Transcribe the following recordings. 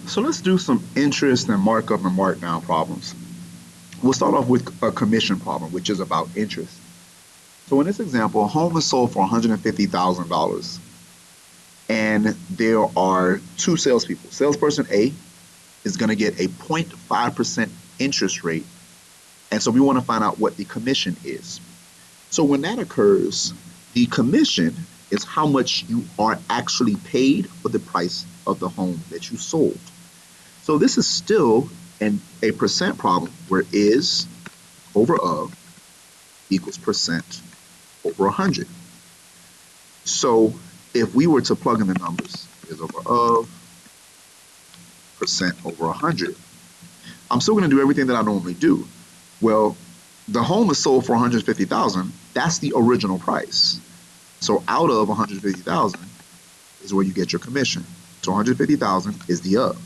So let's do some interest and markup and markdown problems. We'll start off with a commission problem, which is about interest. So in this example, a home is sold for $150,000, and there are two salespeople. Salesperson A is going to get a 0.5% interest rate, and so we want to find out what the commission is. So when that occurs, the commission is how much you are actually paid for the price of the home that you sold. So this is still a percent problem where is over of equals percent over 100. So if we were to plug in the numbers, is over of percent over 100, I'm still going to do everything that I normally do. Well, the home is sold for 150,000. That's the original price. So out of 150,000 is where you get your commission. So 150,000 is the of.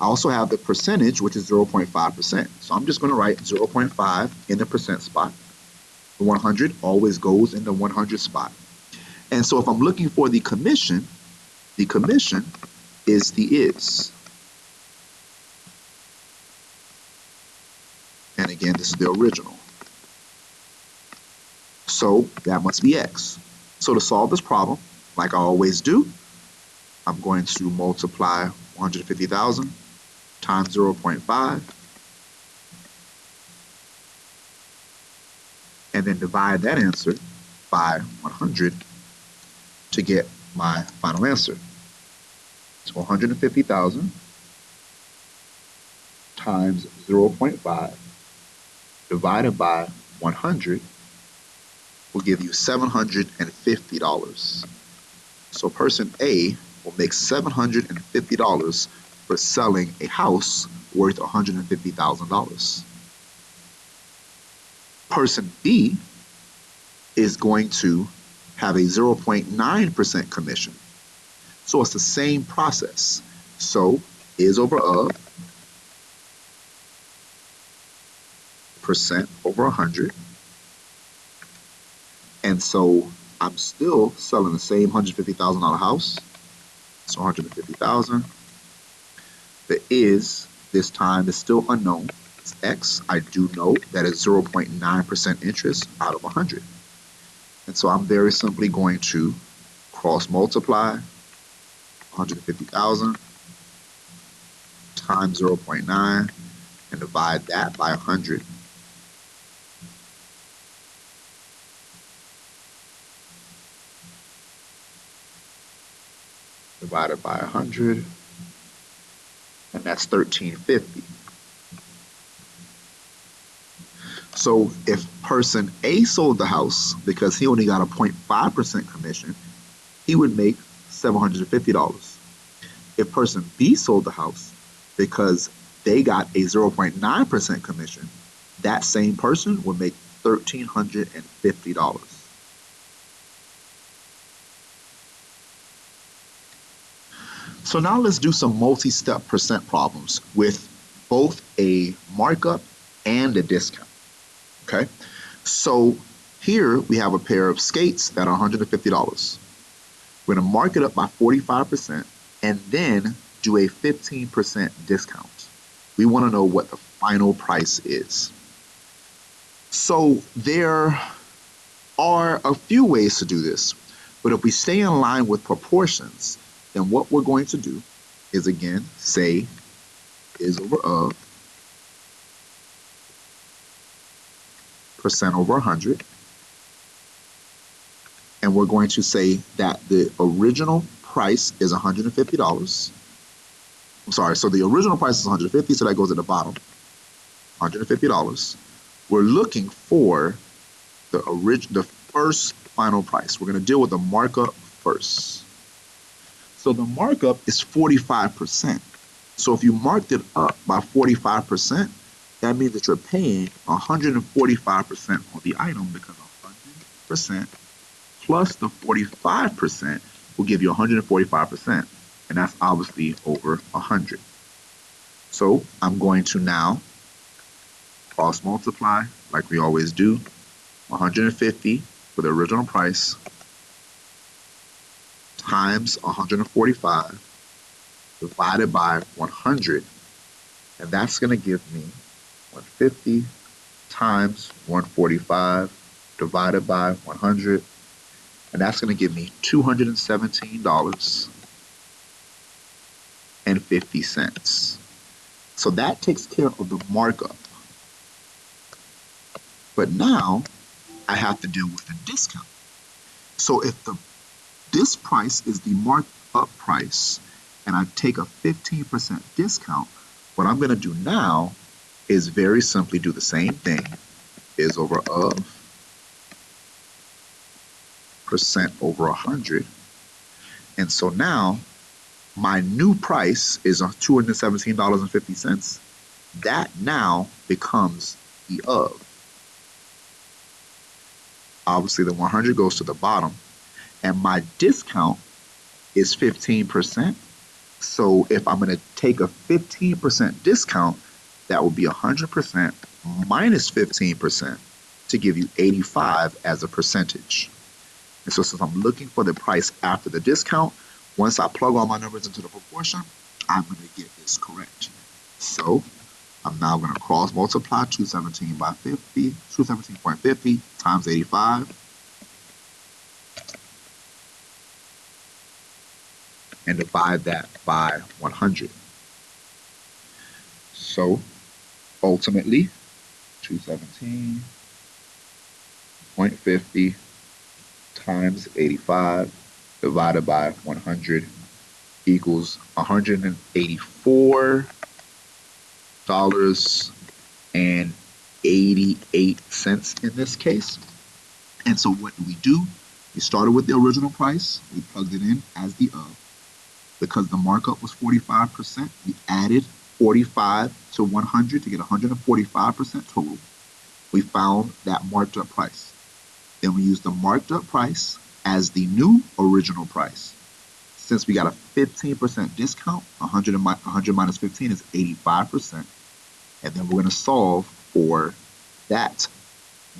I also have the percentage, which is 0.5%. So I'm just going to write 0.5 in the percent spot. The 100 always goes in the 100 spot. And so if I'm looking for the commission is the is. And again, this is the original. So that must be X. So to solve this problem, like I always do, I'm going to multiply 150,000 times 0.5 and then divide that answer by 100 to get my final answer. So 150,000 times 0.5 divided by 100 will give you $750. So person A will make $750 for selling a house worth $150,000. Person B is going to have a 0.9% commission. So it's the same process. So is over of percent over 100. And so I'm still selling the same $150,000 house. So 150,000. The is this time is still unknown. It's X. I do know that is 0.9% interest out of 100. And so I'm very simply going to cross multiply 150,000 times 0.9 and divide that by 100. Divided by 100, and that's $1,350. So if person A sold the house because he only got a 0.5% commission, he would make $750. If person B sold the house because they got a 0.9% commission, that same person would make $1,350. So now let's do some multi-step percent problems with both a markup and a discount. Okay, so here we have a pair of skates that are $150. We're going to mark it up by 45% and then do a 15% discount. We want to know what the final price is. So there are a few ways to do this, but if we stay in line with proportions, then what we're going to do is again say is over of percent over 100, and we're going to say that the original price is $150. I'm sorry, so the original price is $150, so that goes at the bottom, $150. We're looking for the first final price. We're going to deal with the markup first. So the markup is 45%. So if you marked it up by 45%, that means that you're paying 145% on the item because 100% plus the 45% will give you 145%. And that's obviously over 100. So I'm going to now cross multiply like we always do. 150 for the original price times 145 divided by 100, and that's going to give me 150 times 145 divided by 100, and that's going to give me $217.50. So that takes care of the markup. But now I have to deal with the discount. So if this price is the marked up price and I take a 15% discount, what I'm going to do now is very simply do the same thing, is over of percent over 100. And so now my new price is $217.50. That now becomes the of. Obviously the 100 goes to the bottom, and my discount is 15%. So if I'm going to take a 15% discount, that will be 100% minus 15% to give you 85 as a percentage. And so since I'm looking for the price after the discount, once I plug all my numbers into the proportion, I'm going to get this correct. So I'm now going to cross multiply 217.50 times 85. And divide that by 100. So ultimately, 217.50 times 85 divided by 100 equals $184.88 in this case. And so what do? We started with the original price. We plugged it in as the of. Because the markup was 45%, we added 45 to 100 to get 145% total. We found that marked up price. Then we used the marked up price as the new original price. Since we got a 15% discount, 100 minus 15 is 85%. And then we're going to solve for that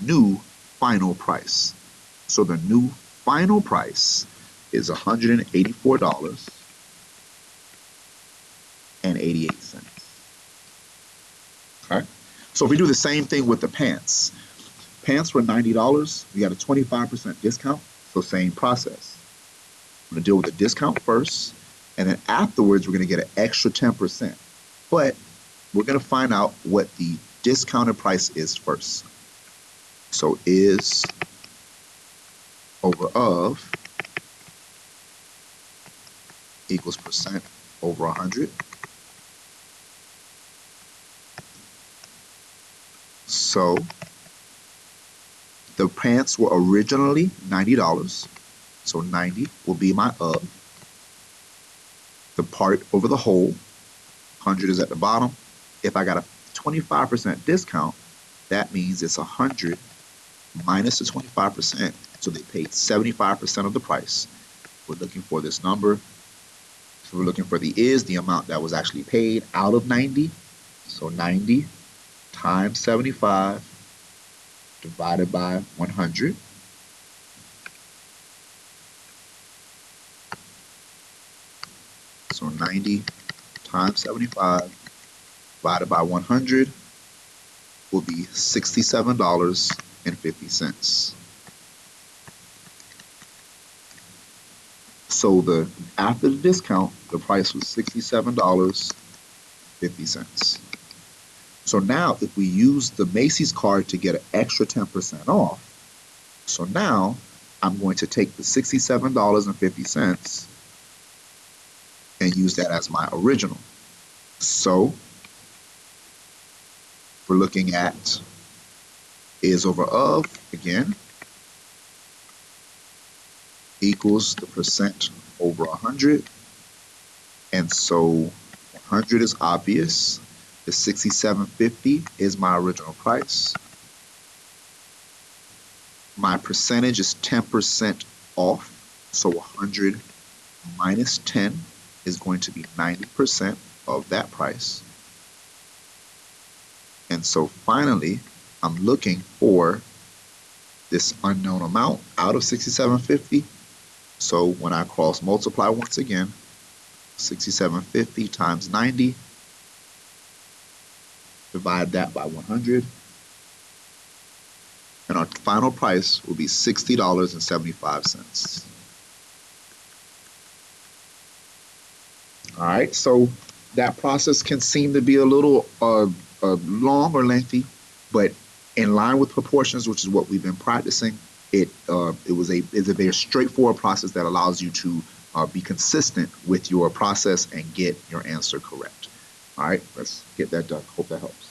new final price. So the new final price is $184.88. Okay. So if we do the same thing with the pants, pants were $90. We got a 25% discount. So same process. I'm going to deal with the discount first, and then afterwards we're going to get an extra 10%. But we're going to find out what the discounted price is first. So is over of equals percent over 100. So the pants were originally $90. So 90 will be my of. The part over the whole, 100 is at the bottom. If I got a 25% discount, that means it's 100 minus the 25%. So they paid 75% of the price. We're looking for this number. So we're looking for the amount that was actually paid out of 90. So 90 times 75 divided by 100. So 90 times 75 divided by 100 will be $67.50. So after the discount, the price was $67.50. So now if we use the Macy's card to get an extra 10% off, so now I'm going to take the $67.50 and use that as my original. So we're looking at is over of, again, equals the percent over 100. And so 100 is obvious. The $67.50 is my original price. My percentage is 10% off. So 100 minus 10 is going to be 90% of that price. And so finally, I'm looking for this unknown amount out of $67.50. So when I cross multiply once again, 6750 times 90. Divide that by 100. And our final price will be $60.75. All right, so that process can seem to be a little long or lengthy, but in line with proportions, which is what we've been practicing, it's a very straightforward process that allows you to be consistent with your process and get your answer correct. All right, let's get that done. Hope that helps.